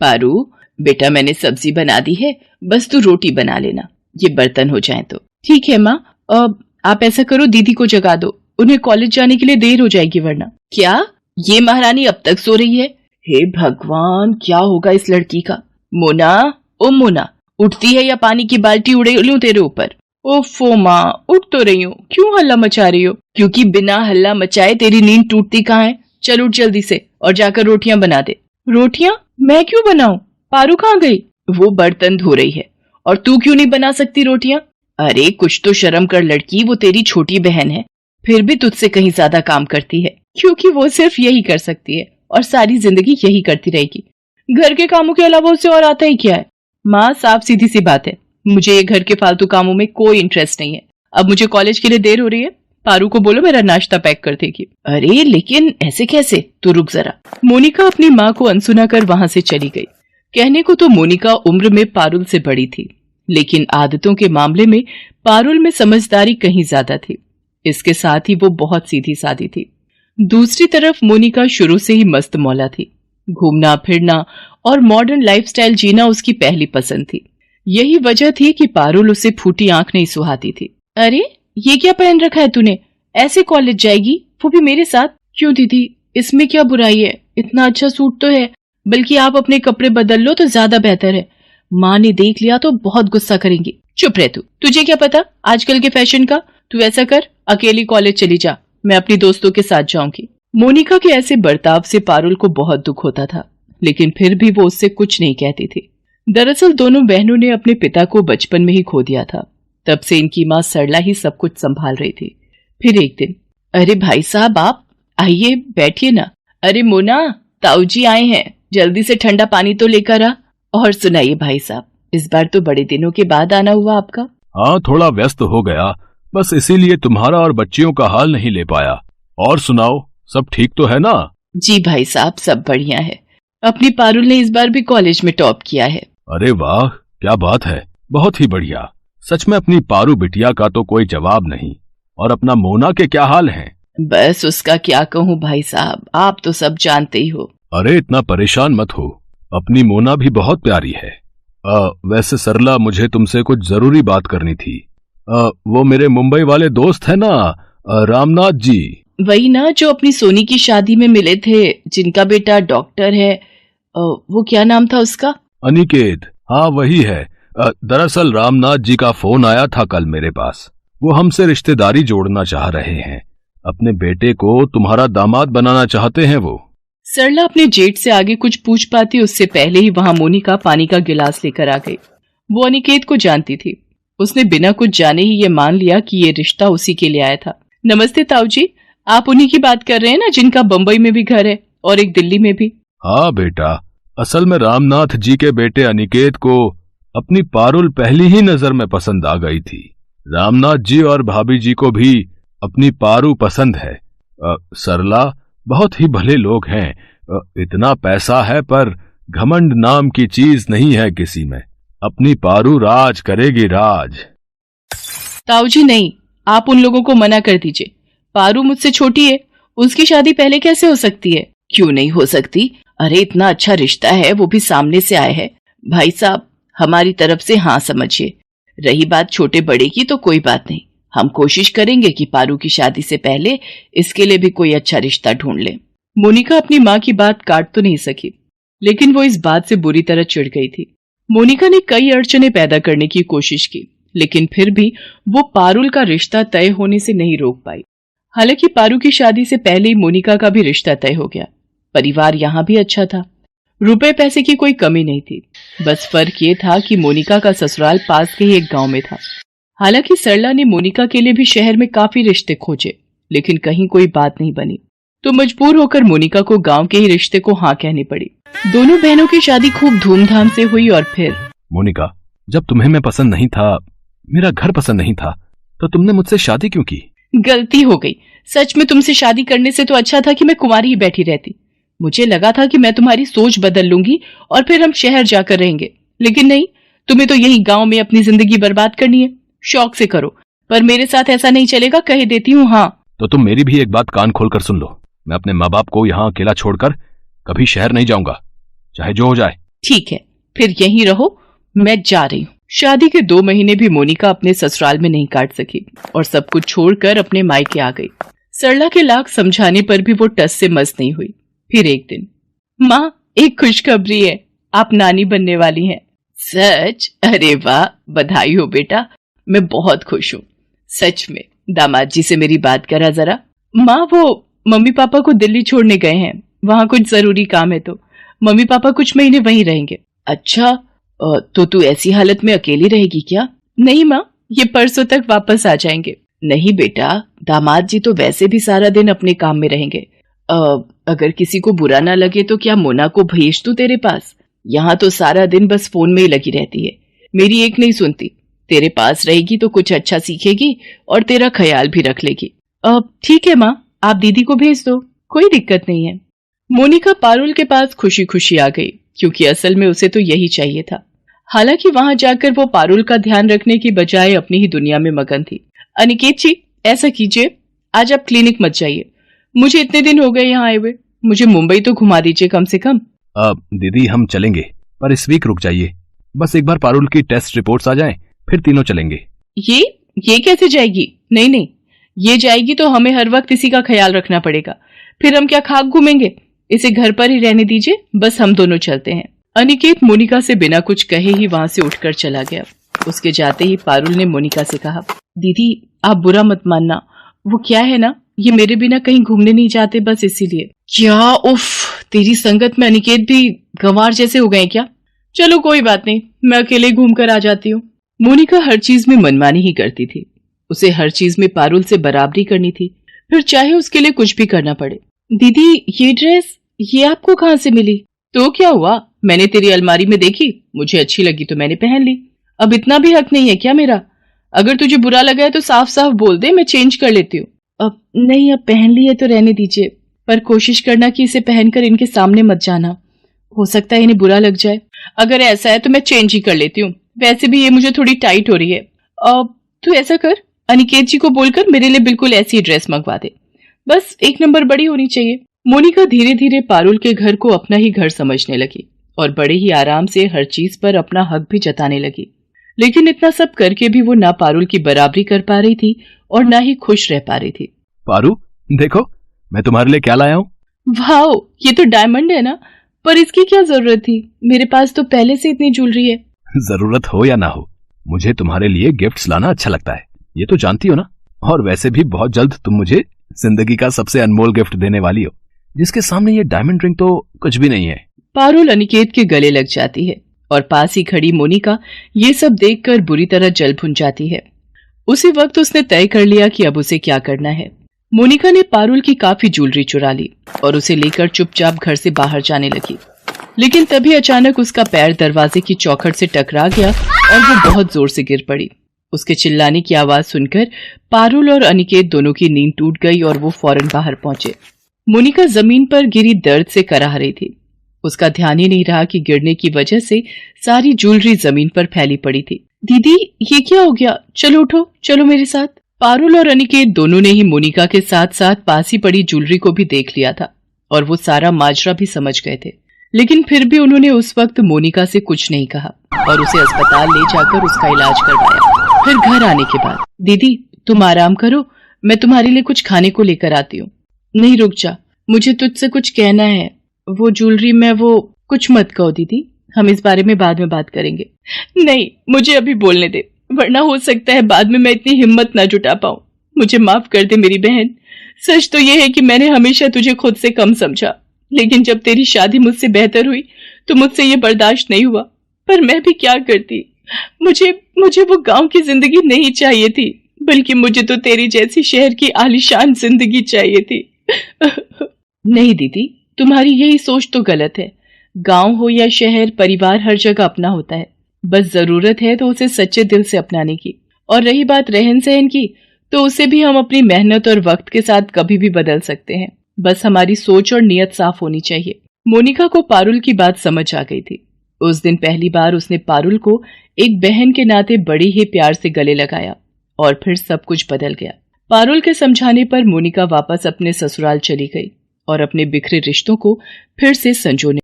पारू बेटा, मैंने सब्जी बना दी है, बस तू रोटी बना लेना, ये बर्तन हो जाएं तो। ठीक है माँ। अब आप ऐसा करो, दीदी को जगा दो, उन्हें कॉलेज जाने के लिए देर हो जाएगी वरना। क्या ये महारानी अब तक सो रही है? हे भगवान, क्या होगा इस लड़की का। मोना, ओ मोना, उठती है या पानी की बाल्टी उड़े लूं तेरे ऊपर? ओफो माँ, उठ तो रही हूँ, क्यों हल्ला मचा रही हो? क्योंकि बिना हल्ला मचाए तेरी नींद टूटती कहाँ है। चल उठ जल्दी से और जाकर रोटियां बना दे। रोटियां? मैं क्यों बनाऊं? पारू कहाँ गई? वो बर्तन धो रही है। और तू क्यों नहीं बना सकती रोटियां? अरे कुछ तो शर्म कर लड़की, वो तेरी छोटी बहन है, फिर भी तुझसे कहीं ज्यादा काम करती है, क्योंकि वो सिर्फ यही कर सकती है और सारी जिंदगी यही करती रहेगी। घर के कामों के अलावा उसे और आता ही क्या है? माँ, साफ सीधी सी बात है, मुझे ये घर के फालतू कामों में कोई इंटरेस्ट नहीं है। अब मुझे कॉलेज के लिए देर हो रही है, पारू को बोलो मेरा नाश्ता पैक कर देगी। अरे लेकिन ऐसे कैसे? तू रुक जरा। मोनिका अपनी माँ को अनसुना कर वहां से चली गई। कहने को तो मोनिका उम्र में पारुल से बड़ी थी, लेकिन आदतों के मामले में पारुल में समझदारी कहीं ज्यादा थी। इसके साथ ही वो बहुत सीधी सादी थी। दूसरी तरफ मोनिका शुरू से ही मस्त मौला थी। घूमना फिरना और मॉडर्न लाइफस्टाइल जीना उसकी पहली पसंद थी। यही वजह थी कि पारुल उसे फूटी आंख नहीं सुहाती थी। अरे ये क्या पहन रखा है तूने? ऐसे कॉलेज जाएगी, वो भी मेरे साथ? क्यों दीदी, इसमें क्या बुराई है? इतना अच्छा सूट तो है, बल्कि आप अपने कपड़े बदल लो तो ज्यादा बेहतर है। माँ ने देख लिया तो बहुत गुस्सा करेंगी। चुप रह तू, तुझे क्या पता आजकल के फैशन का। तू ऐसा कर, अकेली कॉलेज चली जा, मैं अपनी दोस्तों के साथ जाऊंगी। मोनिका के ऐसे बर्ताव से पारुल को बहुत दुख होता था, लेकिन फिर भी वो उससे कुछ नहीं कहती थी। दरअसल दोनों बहनों ने अपने पिता को बचपन में ही खो दिया था। तब से इनकी माँ सरला ही सब कुछ संभाल रही थी। फिर एक दिन, अरे भाई साहब, आप आइए, बैठिए ना। अरे मोना, ताऊ जी आए हैं, जल्दी से ठंडा पानी तो लेकर आ। और सुनाइए भाई साहब, इस बार तो बड़े दिनों के बाद आना हुआ आपका। हाँ, थोड़ा व्यस्त हो गया, बस इसीलिए तुम्हारा और बच्चियों का हाल नहीं ले पाया। और सुनाओ, सब ठीक तो है ना? जी भाई साहब, सब बढ़िया है। अपनी पारुल ने इस बार भी कॉलेज में टॉप किया है। अरे वाह, क्या बात है, बहुत ही बढ़िया। सच में अपनी पारू बिटिया का तो कोई जवाब नहीं। और अपना मोना के क्या हाल हैं? बस उसका क्या कहूँ भाई साहब, आप तो सब जानते ही हो। अरे इतना परेशान मत हो, अपनी मोना भी बहुत प्यारी है। वैसे सरला, मुझे तुमसे कुछ जरूरी बात करनी थी। वो मेरे मुंबई वाले दोस्त है ना, रामनाथ जी। वही ना, जो अपनी सोनी की शादी में मिले थे, जिनका बेटा डॉक्टर है। वो क्या नाम था उसका? अनिकेत। हाँ वही है। दरअसल रामनाथ जी का फोन आया था कल मेरे पास। वो हमसे रिश्तेदारी जोड़ना चाह रहे हैं। अपने बेटे को तुम्हारा दामाद बनाना चाहते हैं वो। सरला अपने जेठ से आगे कुछ पूछ पाती उससे पहले ही वहां मोनिका पानी का गिलास लेकर आ गई। वो अनिकेत को जानती थी। उसने बिना कुछ जाने ही ये मान लिया कि ये रिश्ता उसी के लिए आया था। नमस्ते ताऊ जी, आप उन्हीं की बात कर रहे हैं ना, जिनका बम्बई में भी घर है और एक दिल्ली में भी? हाँ बेटा, असल में रामनाथ जी के बेटे अनिकेत को अपनी पारुल पहली ही नजर में पसंद आ गई थी। रामनाथ जी और भाभी जी को भी अपनी पारू पसंद है। सरला बहुत ही भले लोग हैं। इतना पैसा है पर घमंड नाम की चीज नहीं है किसी में। अपनी पारू राज करेगी, राज। ताऊ जी नहीं, आप उन लोगों को मना कर दीजिए। पारू मुझसे छोटी है, उसकी शादी पहले कैसे हो सकती है? क्यों नहीं हो सकती? अरे इतना अच्छा रिश्ता है, वो भी सामने से आया है। भाई साहब, हमारी तरफ से हाँ समझिए। रही बात छोटे बड़े की तो कोई बात नहीं, हम कोशिश करेंगे कि पारू की शादी से पहले इसके लिए भी कोई अच्छा रिश्ता ढूंढ ले। मोनिका अपनी माँ की बात काट तो नहीं सकी, लेकिन वो इस बात से बुरी तरह चिढ़ गई थी। मोनिका ने कई अड़चने पैदा करने की कोशिश की, लेकिन फिर भी वो पारुल का रिश्ता तय होने से नहीं रोक पाई। हालांकि पारू की शादी से पहले ही मोनिका का भी रिश्ता तय हो गया। परिवार यहाँ भी अच्छा था, रुपए पैसे की कोई कमी नहीं थी। बस फर्क ये था कि मोनिका का ससुराल पास के ही एक गांव में था। हालांकि सरला ने मोनिका के लिए भी शहर में काफी रिश्ते खोजे, लेकिन कहीं कोई बात नहीं बनी, तो मजबूर होकर मोनिका को गांव के ही रिश्ते को हाँ कहनी पड़ी। दोनों बहनों की शादी खूब धूमधाम से हुई। और फिर मोनिका, जब तुम्हें मैं पसंद नहीं था, मेरा घर पसंद नहीं था, तो तुमने मुझसे शादी क्यों की? गलती हो गई। सच में तुमसे शादी करने से तो अच्छा था कि मैं कुंवारी ही बैठी रहती। मुझे लगा था कि मैं तुम्हारी सोच बदल लूंगी और फिर हम शहर जाकर रहेंगे, लेकिन नहीं, तुम्हें तो यही गांव में अपनी जिंदगी बर्बाद करनी है। शौक से करो, पर मेरे साथ ऐसा नहीं चलेगा, कह देती हूँ। हाँ तो तुम मेरी भी एक बात कान खोलकर सुन लो। मैं अपने माँ बाप को यहाँ अकेला छोड़कर कभी शहर नहीं जाऊंगा, चाहे जो हो जाए। ठीक है, फिर यहीं रहो, मैं जा रही हूँ। शादी के 2 महीने भी मोनिका अपने ससुराल में नहीं काट सकी और सब कुछ छोड़कर अपने मायके आ गई। सरला के लाख समझाने पर भी वो टस से मस नहीं हुई। फिर एक दिन, माँ एक खुशखबरी है, आप नानी बनने वाली हैं। सच? अरे वाह, बधाई हो बेटा, मैं बहुत खुश हूँ। सच में? दामाद जी से मेरी बात करा जरा। माँ वो मम्मी पापा को दिल्ली छोड़ने गए हैं, वहां कुछ जरूरी काम है तो मम्मी पापा कुछ महीने वहीं रहेंगे। अच्छा, तो तू ऐसी हालत में अकेली रहेगी क्या? नहीं माँ, ये परसों तक वापस आ जाएंगे। नहीं बेटा, दामाद जी तो वैसे भी सारा दिन अपने काम में रहेंगे। अगर किसी को बुरा ना लगे तो क्या मोना को भेज दूं तेरे पास? यहाँ तो सारा दिन बस फोन में ही लगी रहती है, मेरी एक नहीं सुनती। तेरे पास रहेगी तो कुछ अच्छा सीखेगी और तेरा ख्याल भी रख लेगी। ठीक है माँ, आप दीदी को भेज दो, कोई दिक्कत नहीं है। मोनिका पारुल के पास खुशी खुशी आ गई, क्योंकि असल में उसे तो यही चाहिए था। हालांकि वहां जाकर वो पारुल का ध्यान रखने की बजाय अपनी ही दुनिया में मगन थी। अनिकेत जी, ऐसा कीजिए, आज आप क्लिनिक मत जाइए, मुझे इतने दिन हो गए यहाँ आए हुए, मुझे मुंबई तो घुमा दीजिए कम से कम। दीदी हम चलेंगे, पर इस वीक रुक जाइए, बस एक बार पारुल की टेस्ट रिपोर्ट्स आ जाएं, फिर तीनों चलेंगे। ये कैसे जाएगी? नहीं नहीं, ये जाएगी तो हमें हर वक्त इसी का ख्याल रखना पड़ेगा, फिर हम क्या खाक घूमेंगे? इसे घर पर ही रहने दीजिए, बस हम दोनों चलते हैं। अनिकेत मोनिका से बिना कुछ कहे ही वहां से उठकर चला गया। उसके जाते ही पारुल ने मोनिका से कहा, दीदी आप बुरा मत मानना, वो क्या है ना, ये मेरे बिना कहीं घूमने नहीं जाते, बस इसीलिए। क्या उफ, तेरी संगत में अनिकेत भी गंवार जैसे हो गए क्या? चलो कोई बात नहीं, मैं अकेले घूम कर आ जाती हूँ। मोनिका हर चीज में मनमानी ही करती थी, उसे हर चीज में पारुल से बराबरी करनी थी, फिर चाहे उसके लिए कुछ भी करना पड़े। दीदी ये ड्रेस, ये आपको कहाँ से मिली? तो क्या हुआ, मैंने तेरी अलमारी में देखी, मुझे अच्छी लगी तो मैंने पहन ली। अब इतना भी हक नहीं है क्या मेरा? अगर तुझे बुरा लगा है तो साफ साफ बोल दे, मैं चेंज कर लेती हूँ। अब नहीं, अब पहन ली है तो रहने दीजिए, पर कोशिश करना कि इसे पहनकर इनके सामने मत जाना, हो सकता है इन्हें बुरा लग जाए। अगर ऐसा है तो मैं चेंज ही कर लेती हूँ, वैसे भी ये मुझे थोड़ी टाइट हो रही है। अब तू ऐसा कर, अनिकेत जी को बोलकर मेरे लिए बिल्कुल ऐसी ड्रेस मंगवा दे, बस 1 नंबर बड़ी होनी चाहिए। मोनिका धीरे धीरे पारुल के घर को अपना ही घर समझने लगी और बड़े ही आराम से हर चीज पर अपना हक भी जताने लगी। लेकिन इतना सब करके भी वो ना पारुल की बराबरी कर पा रही थी और ना ही खुश रह पा रही थी। पारू देखो, मैं तुम्हारे लिए क्या लाया हूँ। वाह, ये तो डायमंड है ना, पर इसकी क्या जरूरत थी, मेरे पास तो पहले से इतनी ज्वेलरी है। जरूरत हो या ना हो, मुझे तुम्हारे लिए गिफ्ट्स लाना अच्छा लगता है, ये तो जानती हो ना। और वैसे भी बहुत जल्द तुम मुझे जिंदगी का सबसे अनमोल गिफ्ट देने वाली हो, जिसके सामने ये डायमंड रिंग तो कुछ भी नहीं है। पारुल अनिकेत के गले लग जाती है और पास ही खड़ी मोनिका ये सब देखकर बुरी तरह जल भुन जाती है। उसी वक्त उसने तय कर लिया कि अब उसे क्या करना है। मोनिका ने पारुल की काफी ज्वेलरी चुरा ली और उसे लेकर चुपचाप घर से बाहर जाने लगी। लेकिन तभी अचानक उसका पैर दरवाजे की चौखट से टकरा गया और वो बहुत जोर से गिर पड़ी। उसके चिल्लाने की आवाज सुनकर पारुल और अनिकेत दोनों की नींद टूट गई और वो फौरन बाहर पहुंचे। मोनिका जमीन पर गिरी दर्द से कराह रही थी। उसका ध्यान ही नहीं रहा कि गिरने की वजह से सारी ज्वेलरी जमीन पर फैली पड़ी थी। दीदी ये क्या हो गया, चलो उठो, चलो मेरे साथ। पारुल और अनिकेत दोनों ने ही मोनिका के साथ साथ पास ही पड़ी ज्वेलरी को भी देख लिया था और वो सारा माजरा भी समझ गए थे। लेकिन फिर भी उन्होंने उस वक्त मोनिका से कुछ नहीं कहा और उसे अस्पताल ले जाकर उसका इलाज करवाया। फिर घर आने के बाद, दीदी तुम आराम करो, मैं तुम्हारे लिए कुछ खाने को लेकर आती हूँ। नहीं रुक जा, मुझे तुझसे कुछ कहना है। वो ज्वेलरी में वो कुछ मत कहो दीदी, हम इस बारे में बाद में बात करेंगे। नहीं, मुझे अभी बोलने दे, वरना हो सकता है बाद में मैं इतनी हिम्मत ना जुटा पाऊं। मुझे माफ कर दे मेरी बहन। सच तो यह है कि मैंने हमेशा तुझे खुद से कम समझा, लेकिन जब तेरी शादी मुझसे बेहतर हुई तो मुझसे ये बर्दाश्त नहीं हुआ। पर मैं भी क्या करती, मुझे वो गांव की जिंदगी नहीं चाहिए थी, बल्कि मुझे तो तेरी जैसी शहर की आलीशान जिंदगी चाहिए थी। नहीं दीदी, तुम्हारी यही सोच तो गलत है। गांव हो या शहर, परिवार हर जगह अपना होता है, बस जरूरत है तो उसे सच्चे दिल से अपनाने की। और रही बात रहन सहन की, तो उसे भी हम अपनी मेहनत और वक्त के साथ कभी भी बदल सकते हैं, बस हमारी सोच और नियत साफ होनी चाहिए। मोनिका को पारुल की बात समझ आ गई थी। उस दिन पहली बार उसने पारुल को एक बहन के नाते बड़ी ही प्यार से गले लगाया और फिर सब कुछ बदल गया। पारुल के समझाने पर मोनिका वापस अपने ससुराल चली गई और अपने बिखरे रिश्तों को फिर से संजोने